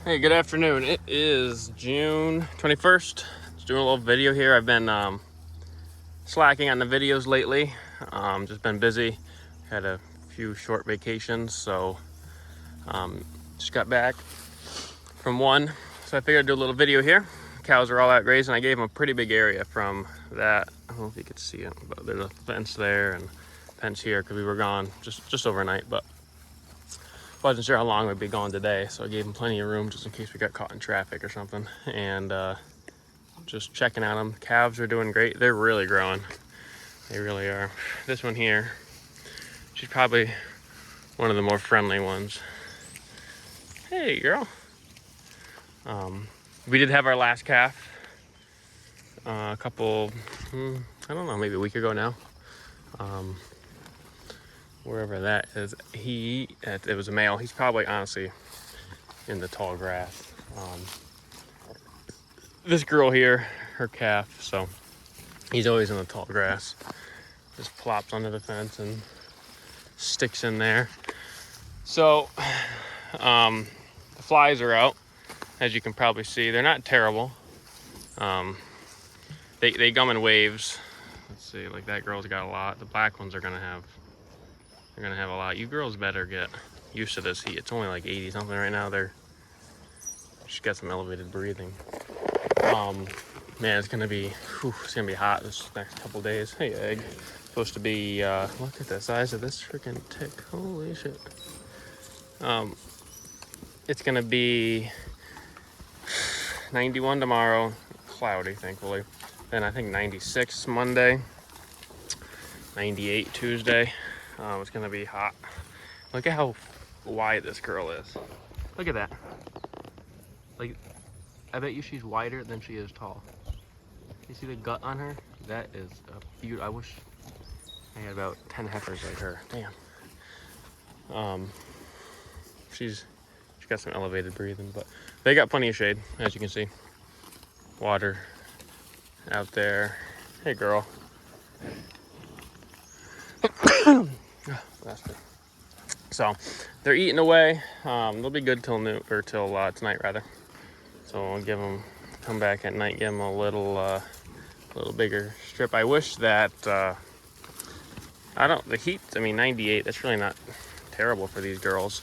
Hey, good afternoon. It is June 21st. Just doing a little video here. I've been slacking on the videos lately. Just been busy. Had a few short vacations, so just got back from one. So I figured I'd do a little video here. Cows are all out grazing. I gave them a pretty big area from that. I don't know if you could see it, but there's a fence there and fence here because we were gone just overnight, but wasn't sure how long we'd be gone today, so I gave them plenty of room just in case we got caught in traffic or something. And just checking on them. Calves are doing great. They're really growing. They really are. This one here, she's probably one of the more friendly ones. Hey, girl. We did have our last calf a couple, I don't know, maybe a week ago now. Wherever that is, it was a male. He's probably honestly in the tall grass. This girl here, her calf, so he's always in the tall grass. Just plops under the fence and sticks in there. So the flies are out, as you can probably see. They're not terrible. They come in waves. Let's see, like that girl's got a lot. The black ones are gonna have a lot. You girls better get used to this heat. It's only like 80 something right now. She's got some elevated breathing. Man, it's gonna be hot this next couple days. Hey, egg. Supposed to be look at the size of this freaking tick. Holy shit. It's gonna be 91 tomorrow, cloudy thankfully. Then I think 96 Monday, 98 Tuesday. It's gonna be hot. Look at how wide this girl is. Look at that. Like, I bet you she's wider than she is tall. You see the gut on her? That is a beautiful. I wish I had about 10 heifers like her. Damn. She's got some elevated breathing, but they got plenty of shade, as you can see. Water out there. Hey, girl. So they're eating away. They'll be good till noon or till tonight rather. So I'll come back at night, give them a little bigger strip. I wish that the heat. I mean, 98. That's really not terrible for these girls,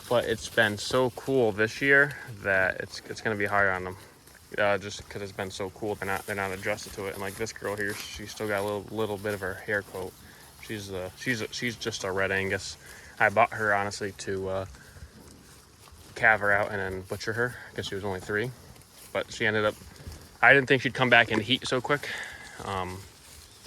but it's been so cool this year that it's going to be higher on them. Just because it's been so cool, they're not adjusted to it. And like this girl here, she's still got a little bit of her hair coat. She's just a red Angus. I bought her honestly to calve her out and then butcher her because she was only 3, but she ended up. I didn't think she'd come back in heat so quick, and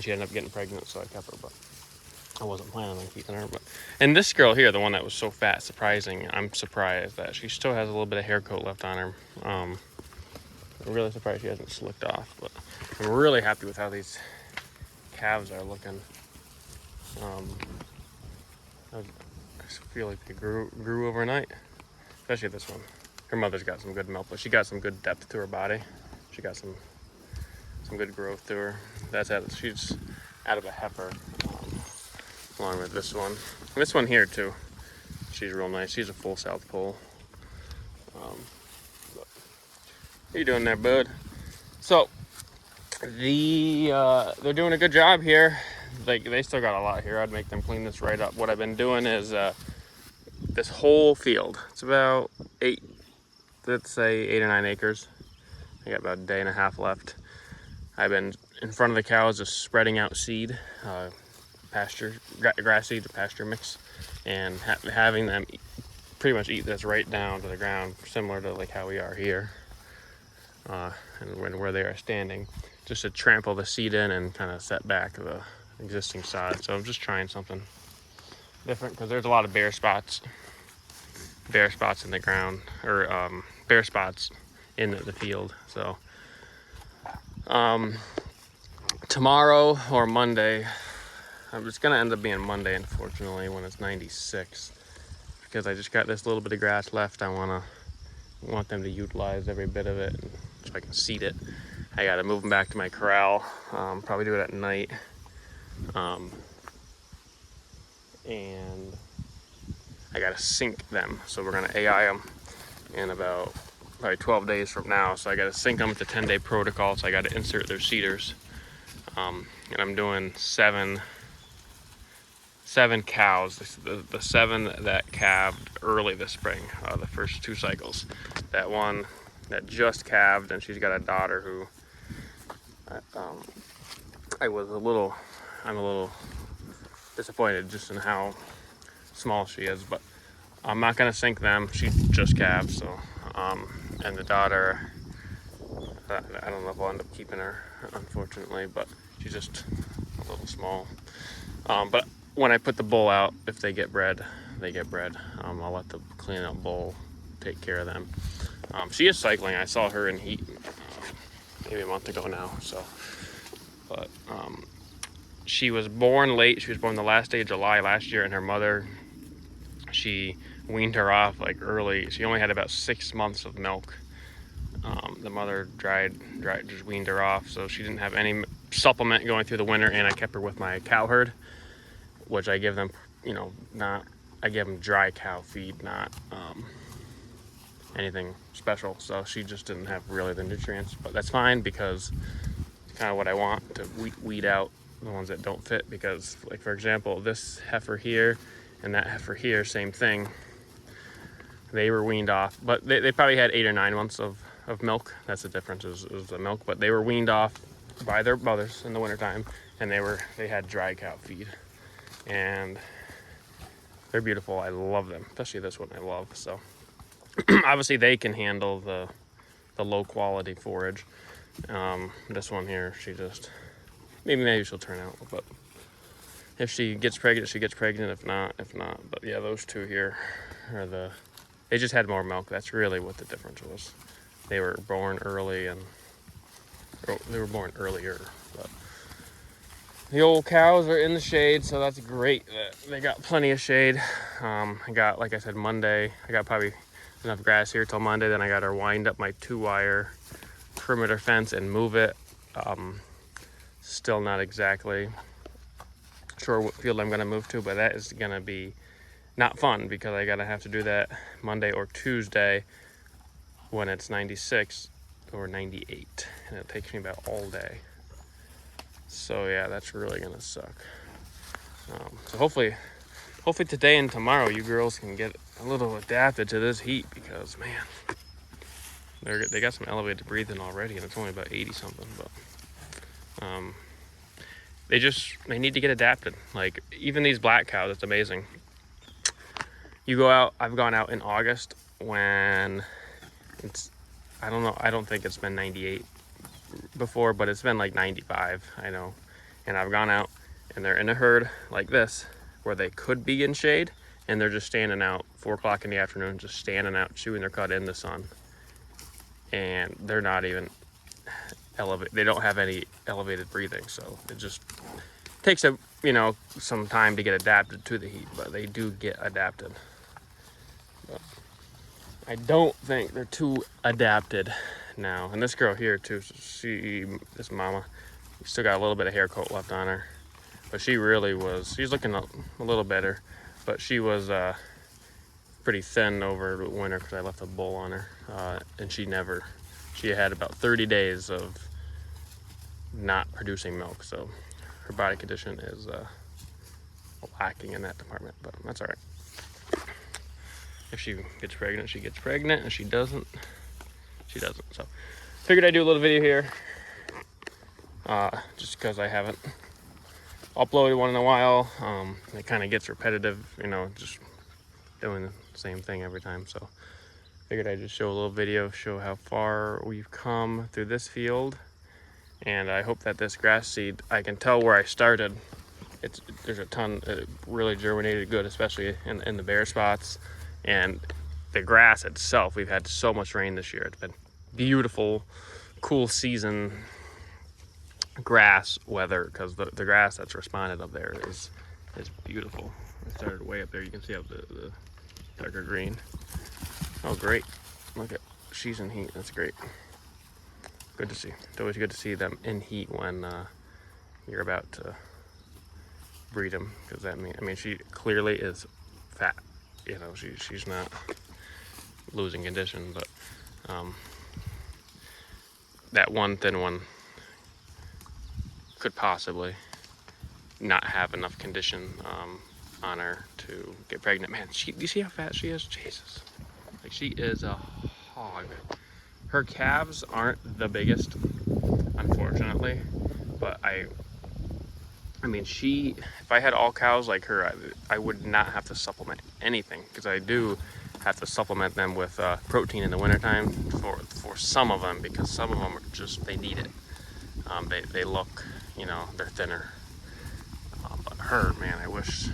she ended up getting pregnant, so I kept her. But I wasn't planning on keeping her. And this girl here, the one that was so fat, surprising. I'm surprised that she still has a little bit of hair coat left on her. I'm really surprised she hasn't slicked off, but I'm really happy with how these calves are looking. I feel like they grew overnight, especially this one. Her mother's got some good milk, but she got some good depth to her body. She got some good growth to her. She's out of a heifer, along with this one. And this one here too. She's real nice. She's a full South Pole. What are you doing there, bud? So they're doing a good job here. They still got a lot here. I'd make them clean this right up. What I've been doing is this whole field. It's about 8 or 9 acres. I got about a day and a half left. I've been in front of the cows just spreading out seed, pasture, grass seed to pasture mix, and having them pretty much eat this right down to the ground, similar to like how we are here, and where they are standing, just to trample the seed in and kind of set back the existing sod. So I'm just trying something different because there's a lot of bare spots in the ground, or bare spots in the field. So tomorrow or Monday, it's gonna end up being Monday, unfortunately, when it's 96, because I just got this little bit of grass left. I want them to utilize every bit of it, so I can seed it. I gotta move them back to my corral. Probably do it at night. And I gotta sink them, so we're gonna AI them in about probably 12 days from now. So I got to sync them with the 10-day protocol. So I got to insert their CEDARs. And I'm doing seven cows. The 7 that calved early this spring, the first 2 cycles. That one that just calved, and she's got a daughter who I'm a little disappointed just in how small she is, but I'm not gonna sync them. She just calved, so and the daughter, I don't know if I'll end up keeping her, unfortunately, but she's just a little small. But when I put the bull out, if they get bred, they get bred. I'll let the clean out bull take care of them. She is cycling. I saw her in heat maybe a month ago now. So, but she was born late. She was born the last day of July last year, and her mother, she weaned her off like early. She only had about 6 months of milk. The mother just weaned her off, so she didn't have any supplement going through the winter, and I kept her with my cow herd, which I give them, I give them dry cow feed, not anything special. So she just didn't have really the nutrients, but that's fine because it's kind of what I want, to weed out the ones that don't fit. Because, like, for example, this heifer here and that heifer here, same thing. They were weaned off, but they probably had 8 or 9 months of milk. That's the difference, is the milk. But they were weaned off by their mothers in the wintertime, and they had dry cow feed, and they're beautiful. I love them, especially this one I love. So obviously they can handle the low quality forage. This one here, she just, maybe she'll turn out, but if she gets pregnant, she gets pregnant. If not. But yeah, those 2 here are they just had more milk. That's really what the difference was. They were born early, they were born earlier. But the old cows are in the shade, so that's great. They got plenty of shade. I got, like I said, Monday, I got probably enough grass here till Monday. Then I got to wind up my 2-wire perimeter fence and move it. Still not exactly sure what field I'm going to move to, but that is going to be not fun because I gotta have to do that Monday or Tuesday when it's 96 or 98, and it takes me about all day. So yeah, that's really gonna suck. So hopefully today and tomorrow you girls can get a little adapted to this heat, because man, they got some elevated breathing already, and it's only about 80 something. But they need to get adapted. Like, even these black cows, it's amazing. You go out, I've gone out in August when it's, I don't think it's been 98 before, but it's been like 95, I know. And I've gone out and they're in a herd like this, where they could be in shade, and they're just standing out 4 o'clock in the afternoon, just standing out, chewing their cud in the sun. And they're not even they don't have any elevated breathing, so it just takes some time to get adapted to the heat, but they do get adapted. But I don't think they're too adapted now. And this girl here too, this mama, still got a little bit of hair coat left on her, but she's looking a little better, but she was pretty thin over the winter because I left a bull on her, and she had about 30 days of not producing milk, so her body condition is lacking in that department, but that's all right. If she gets pregnant, she gets pregnant. If she doesn't, she doesn't. So figured I'd do a little video here, just because I haven't uploaded one in a while. It kind of gets repetitive, just doing the same thing every time. So figured I'd just show a little video, show how far we've come through this field. And I hope that this grass seed, I can tell where I started. There's a ton, it really germinated good, especially in the bare spots. And the grass itself, we've had so much rain this year. It's been beautiful, cool season grass weather, because the grass that's responded up there is beautiful. I started way up there. You can see up the darker green. Oh, great. Look at, she's in heat. That's great. Good to see. It's always good to see them in heat when you're about to breed them, because that means, she clearly is fat. She's not losing condition, but That one thin one could possibly not have enough condition on her to get pregnant. Man, do you see how fat she is? Jesus. Like, she is a hog. Her calves aren't the biggest, unfortunately, but I mean, if I had all cows like her, I would not have to supplement anything, because I do have to supplement them with protein in the wintertime for some of them, because some of them are just, they need it. They look, you know, they're thinner. But her, man, I wish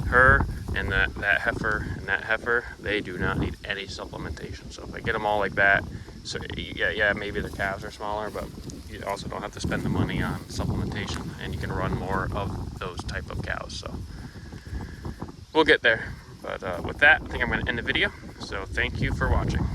her and that heifer, they do not need any supplementation. So if I get them all like that, so yeah, maybe the calves are smaller, but you also don't have to spend the money on supplementation, and you can run more of those type of cows. So we'll get there. But with that, I think I'm going to end the video. So thank you for watching.